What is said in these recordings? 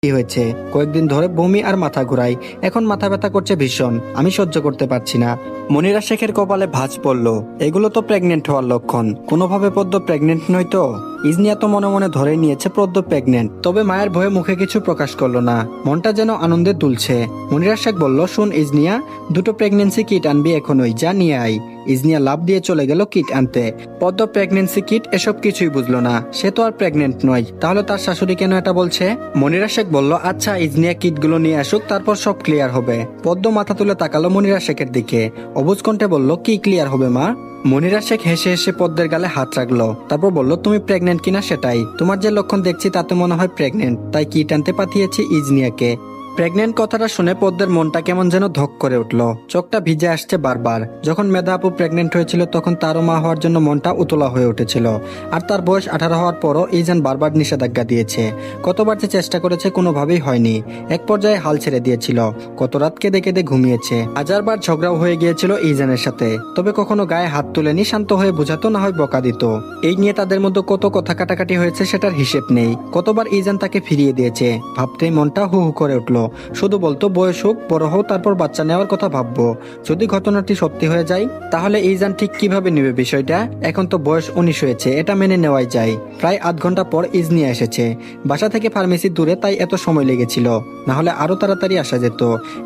কি হয়েছে? কয়েকদিন ধরে বমি আর মাথা ঘোরায়। এখন মাথা ব্যথা করছে ভীষণ। আমি সহ্য করতে পারছি না। মনিরা শেখের কপালে ভাঁজ পড়ল। এগুলো তো প্রেগনেন্ট হওয়ার লক্ষণ। কোনোভাবে পদ্ম প্রেগনেন্ট নয় তো? ইজনিয়া তো মনে মনে ধরে নিয়েছে পদ্ম প্রেগনেন্ট। তবে মায়ের ভয়ে মুখে কিছু প্রকাশ করলো না। মনটা যেন আনন্দে দুলছে। মনিরা শেখ বলল, শোন ইজনিয়া, দুটো প্রেগনেন্সি কিট আনবি এখনই, যা নিয়ে আয়। ইজনিয়া লাভ দিয়ে চলে গেল কিট আনতে। পদ্ম প্রেগনেন্সি কিট এসব কিছুই বুঝলো না। সে তো আর প্রেগনেন্ট নয়, তাহলে তার শাশুড়ি কেন এটা বলছে? মনিরা শেখ বলল, আচ্ছা ইজনিয়া কিটগুলো নিয়ে আসুক, তারপর সব ক্লিয়ার হবে। পদ্ম মাথা তুলে তাকালো মনিরা শেখের দিকে। অবুঝ কণ্ঠে বলল, কি ক্লিয়ার হবে মা? মনিরা শেখ হেসে হেসে পদ্মের গালে হাত রাখলো। তারপর বলল, তুমি প্রেগনেন্ট কিনা সেটাই। তোমার যে লক্ষণ দেখছি তাতে মনে হয় প্রেগনেন্ট, তাই কিট আনতে পাঠিয়েছি ইজনিয়াকে। প্রেগনেন্ট কথাটা শুনে পদ্মের মনটা কেমন যেন ধক করে উঠল। চোখটা ভিজে আসছে বারবার। যখন মেধা আপু প্রেগনেন্ট হয়েছিল তখন তারও মা হওয়ার জন্য মনটা উতলা হয়ে উঠেছিল। আর তার বয়স 18 হওয়ার পরও ইজান বারবার নিষেধাজ্ঞা দিয়েছে। কতবার যে চেষ্টা করেছে, কোনোভাবেই হয়নি। এক পর্যায়ে হাল ছেড়ে দিয়েছিল। কত রাত কেঁদে কেঁদে ঘুমিয়েছে। হাজারবার ঝগড়াও হয়ে গিয়েছিল ইজানের সাথে। তবে কখনো গায়ে হাত তুলেনি, শান্ত হয়ে বোঝাতো, না হয় বকা দিত। এই নিয়ে তাদের মধ্যে কত কথা কাটাকাটি হয়েছে সেটার হিসেব নেই। কতবার ইজান তাকে ফিরিয়ে দিয়েছে। ভাবতেই মনটা হু হু করে উঠলো। শুধু বলতো, বয়স হোক, বড় হোক, তারপর বাচ্চা নেওয়ার কথা ভাববো। যদি ঘটনাটি সত্যি হয়ে যায় তাহলে ইজান ঠিক কিভাবে নেবে বিষয়টা? এখন তো বয়স 19 হয়েছে, এটা মেনে নেওয়াই যায়। প্রায় আধ ঘন্টা পর ইজনিয়া এসেছে। বাসা থেকে ফার্মেসি দূরে, তাই এত সময় লেগেছিল। না হলে আরো তাড়াতাড়ি আসা যেত।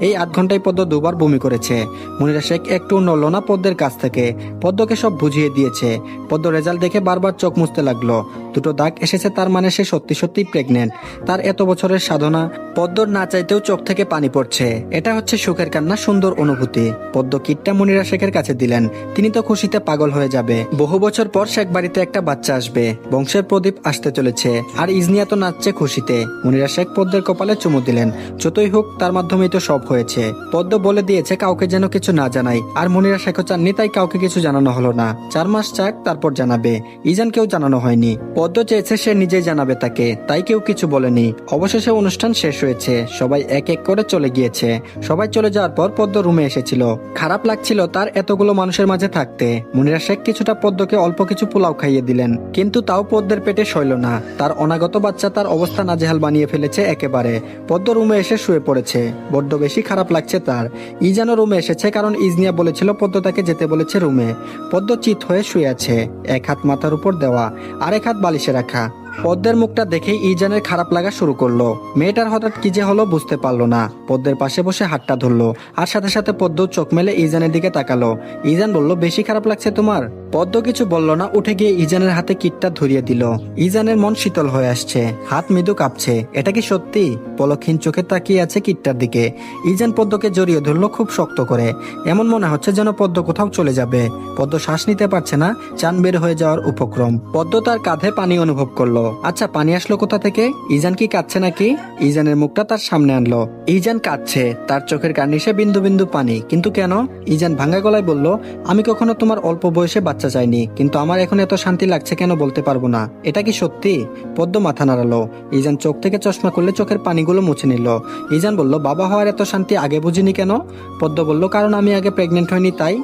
এই আধ ঘন্টায় পদ্ম দুবার বমি করেছে। মনিরা শেখ একটু নড়ল না পদ্মের কাছ থেকে। পদ্মকে সব বুঝিয়ে দিয়েছে। পদ্ম রেজাল্ট দেখে বারবার চোখ মুছতে লাগলো। দুটো দাগ এসেছে, তার মানে সে সত্যি সত্যি প্রেগনেন্ট। তার এত বছরের সাধনা। পদ্মর না চাইতেও চোখ থেকে পানি পড়ছে। এটা হচ্ছে সুখের কান্না, সুন্দর অনুভূতি। পদ্ম কিটটা মনিরা শেখের কাছে দিলেন। তিনি তো খুশিতে পাগল হয়ে যাবে। বহু বছর পর শেখ বাড়িতে একটা বাচ্চা আসবে। বংশের প্রদীপ আসতে চলেছে। আর ইজনিয়া তো নাচছে খুশিতে। মনিরা শেখ পদ্মের কপালে চুমু দিলেন। যতই হোক, তার মাধ্যমেই তো সব হয়েছে। পদ্ম বলে দিয়েছে কাউকে যেন কিছু না জানাই। আর মনিরা শেখও চাননি, তাই কাউকে কিছু জানানো হলো না। 4 মাস যাক, তারপর জানাবে। ইজানকেও জানানো হয়নি। পদ্ম চেয়েছে সে নিজেই জানাবে তাকে, তাই কেউ কিছু বলেনি। অবশেষে অনুষ্ঠান শেষ হয়েছে। সবাই এক এক করে চলে গিয়েছে। সবাই চলে যাওয়ার পর পদ্ম রুমে এসেছিল। খারাপ লাগছিল তার এতগুলো মানুষের মাঝে থাকতে। মনিরা শেখ কিছুটা পদ্মকে অল্প কিছু পোলাও খাইয়ে দিলেন। কিন্তু তাও পদ্মের পেটে সইল না। তার অনাগত বাচ্চা তার অবস্থা নাজেহাল বানিয়ে ফেলেছে একেবারে। পদ্ম রুমে এসে শুয়ে পড়েছে। বড্ড বেশি খারাপ লাগছে তার। ইজানও রুমে এসেছে, কারণ ইজনিয়া বলেছিল পদ্ম তাকে যেতে বলেছে রুমে। পদ্ম চিত হয়ে শুয়ে আছে। এক হাত মাথার উপর দেওয়া, আরেক হাত বালিশে রাখা। পদ্মের মুখটা দেখেই ইজানের খারাপ লাগা শুরু করলো। মেয়েটার হঠাৎ কি যে হলো বুঝতে পারলো না। পদ্মের পাশে বসে হাতটা ধরলো। আর সাথে সাথে পদ্ম চোখ মেলে ইজানের দিকে তাকালো। ইজান বলল, বেশি খারাপ লাগছে তোমার? পদ্ম কিছু বলল না, উঠে গিয়ে ইজানের হাতে কিটটা ধরিয়ে দিল। ইজানের মন শীতল হয়ে আসছে। হাত মৃদু কাঁপছে। এটা কি সত্যি? পলকহীন চোখে তাকিয়ে আছে কিটটার দিকে। ইজান পদ্মকে জড়িয়ে ধরলো খুব শক্ত করে। এমন মনে হচ্ছে যেন পদ্ম কোথাও চলে যাবে। পদ্ম শ্বাস নিতে পারছে না, চান বের হয়ে যাওয়ার উপক্রম। পদ্ম তার কাঁধে পানি অনুভব করলো। আচ্ছা, পানি আসলো কোথা থেকে? ইজান কি কাঁদছে নাকি? ইজানের মুখটা তার সামনে আনলো। ইজান কাঁদছে। তার চোখের কার্নিশে বিন্দু বিন্দু পানি। কিন্তু কেন? ইজান ভাঙা গলায় বলল, আমি কখনো তোমার অল্প বয়সে বাচ্চা চাইনি, কিন্তু আমার এখন এত শান্তি লাগছে কেন বলতে পারবো না। এটা কি সত্যি? পদ্ম মাথা নাড়ালো। ইজান চোখ থেকে চশমা করলে চোখের পানিগুলো মুছে নিল। ইজান বলল, বাবা হওয়ার এত শান্তি আগে বুঝিনি কেন? পদ্ম বলল, কারণ আমি আগে প্রেগনেন্ট হয়নি তাই।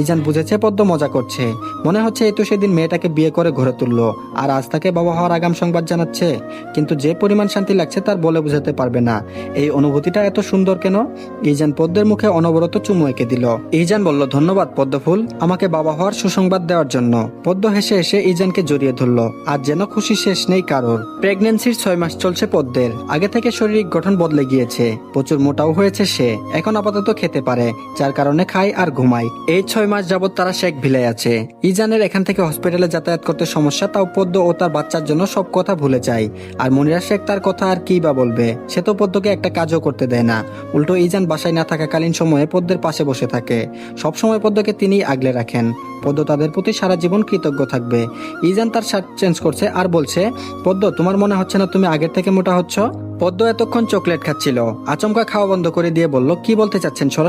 ইজান বুঝেছে পদ্ম মজা করছে। মনে হচ্ছে এই তো সেদিন মেয়েটাকে বিয়ে করে ঘরে তুললো, আর আজ তাকে বাবা হওয়ার আগাম সংবাদ জানাচ্ছে। কিন্তু যে পরিমাণ শান্তি লাগছে তার বলে বোঝাতে পারবে না। এই অনুভূতিটা এত সুন্দর কেন? ইজান পদ্মের মুখে অনবরত চুমু এঁকে দিল। ইজান বলল, ধন্যবাদ পদ্মফুল, আমাকে বাবা হওয়ার সুসংবাদ দেওয়ার জন্য। পদ্ম হেসে হেসে ইজানকে জড়িয়ে ধরল। আর যেন খুশি শেষ নেই কারোর। প্রেগনেন্সির 6 মাস চলছে পদ্মের। আগে থেকে শারীরিক গঠন বদলে গিয়েছে। প্রচুর মোটাও হয়েছে সে। এখন আপাতত খেতে পারে, যার কারণে খায় আর ঘুমায়। এই 6 মাস যাবত তারা শেখ ভিলায় আছে। ইজানের এখান থেকে হসপিটালে যাতায়াত করতে সমস্যা, তাও পদ্ম ও তার বাচ্চার জন্য সব কথা ভুলে যায়। আর মনিরা শেখ তার কথা আর কি বা বলবে? সে তো পদ্মকে একটা কাজও করতে দেয় না। উল্টো ইজান বাসায় না থাকাকালীন সময়ে পদ্মের পাশে বসে থাকে। সবসময় পদ্মকে তিনিই আগলে রাখেন। পদ্ম তাদের প্রতি সারা জীবন কৃতজ্ঞ থাকবে। ইজান তার শার্ট চেঞ্জ করছে আর বলছে, পদ্ম, তোমার মনে হচ্ছে না তুমি আগের থেকে মোটা হচ্ছ? পদ্ম এতক্ষণ চকলেট খাচ্ছিল। আচমকা খাওয়া বন্ধ করে দিয়ে বলল, কি বলতে চাচ্ছেন?